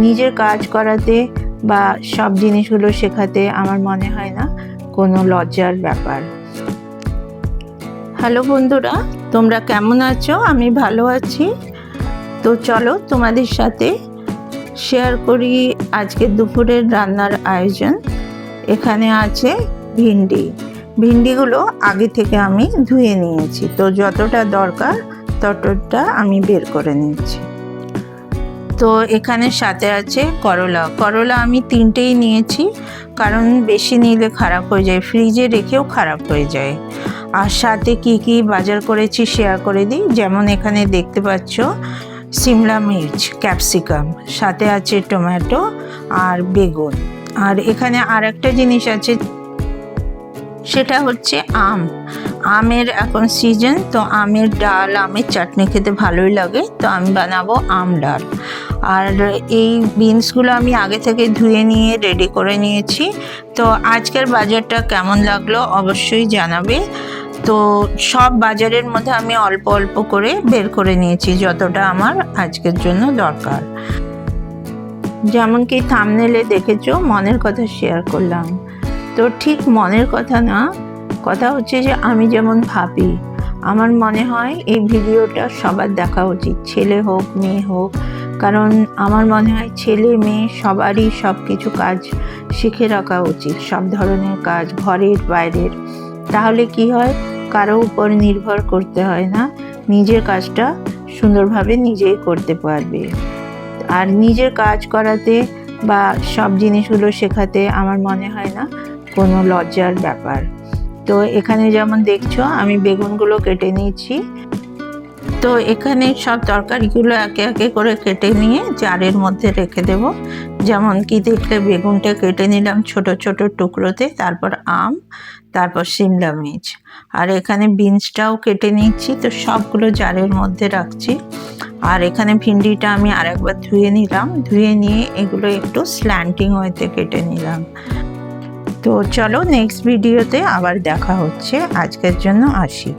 নিজের কাজ করাতে বা সব জিনিসগুলো শেখাতে আমার মনে হয় না কোনো লজ্জার ব্যাপার। হ্যালো বন্ধুরা, তোমরা কেমন আছো? আমি ভালো আছি। তো চলো তোমাদের সাথে শেয়ার করি আজকে দুপুরের রান্নার আয়োজন। এখানে আছে ভিন্ডিগুলো আগে থেকে আমি ধুয়ে নিয়েছি, তো যতটা দরকার ততটা আমি বের করে নিচ্ছি। তো এখানে সাথে আছে করলা আমি 3টেই নিয়েছি, কারণ বেশি নিলে খারাপ হয়ে যায়, ফ্রিজে রেখেও খারাপ হয়ে যায়। আর সাথে কি কি বাজার করেছি শেয়ার করে দিই। যেমন এখানে দেখতে পাচ্ছ সিমলা মির্চ, ক্যাপসিকাম, সাথে আছে টমেটো আর বেগুন। আর এখানে আর একটা জিনিস আছে, সেটা হচ্ছে আমের এখন সিজন, তো আমের ডাল, আমের চাটনি খেতে ভালোই লাগে, তো আমি বানাবো আম ডাল। আর এই বিনসগুলো আমি আগে থেকে ধুয়ে নিয়ে রেডি করে নিয়েছি। তো আজকের বাজারটা কেমন লাগলো অবশ্যই জানাবে। তো সব বাজারের মধ্যে আমি অল্প অল্প করে বের করে নিয়েছি, যতটা আমার আজকের জন্য দরকার। যেমন কি থাম্বনেলে দেখেছো, মনের কথা শেয়ার করলাম। তো ঠিক মনের কথা না, কথা হচ্ছে যে আমি যেমন ভাবি, আমার মনে হয় এই ভিডিওটা সবার দেখা উচিত, ছেলে হোক মেয়ে হোক। কারণ আমার মনে হয় ছেলে মেয়ে সবারই সব কিছু কাজ শিখে রাখা উচিত, সব ধরনের কাজ, ঘরের বাইরের। তাহলে কি হয়, কারো উপর নির্ভর করতে হয় না, নিজের কাজটা সুন্দরভাবে নিজেই করতে পারবে। আর নিজের কাজ করাতে বা সব জিনিসগুলো শেখাতে আমার মনে হয় না কোনো লজ্জার ব্যাপার। তো এখানে যেমন দেখছো আমি বেগুনগুলো কেটে নিয়েছি। তো এখানে সব তরকারিগুলো একে একে করে কেটে নিয়ে জারের মধ্যে রেখে দেব। যেমন কি দেখলে বেগুনটা কেটে নিলাম ছোট ছোট টুকরোতে, তারপর আম, তারপর সিমলা মির্চ, আর এখানে বিনসটাও কেটে নিচ্ছি। তো সবগুলো জারের মধ্যে রাখছি। আর এখানে ভিন্ডিটা আমি আরেকবার ধুয়ে নিলাম, ধুয়ে নিয়ে এগুলো একটু স্ল্যান্টিং ওয়েতে কেটে নিলাম। তো চলো নেক্সট ভিডিওতে আবার দেখা হচ্ছে, আজকের জন্য আসি।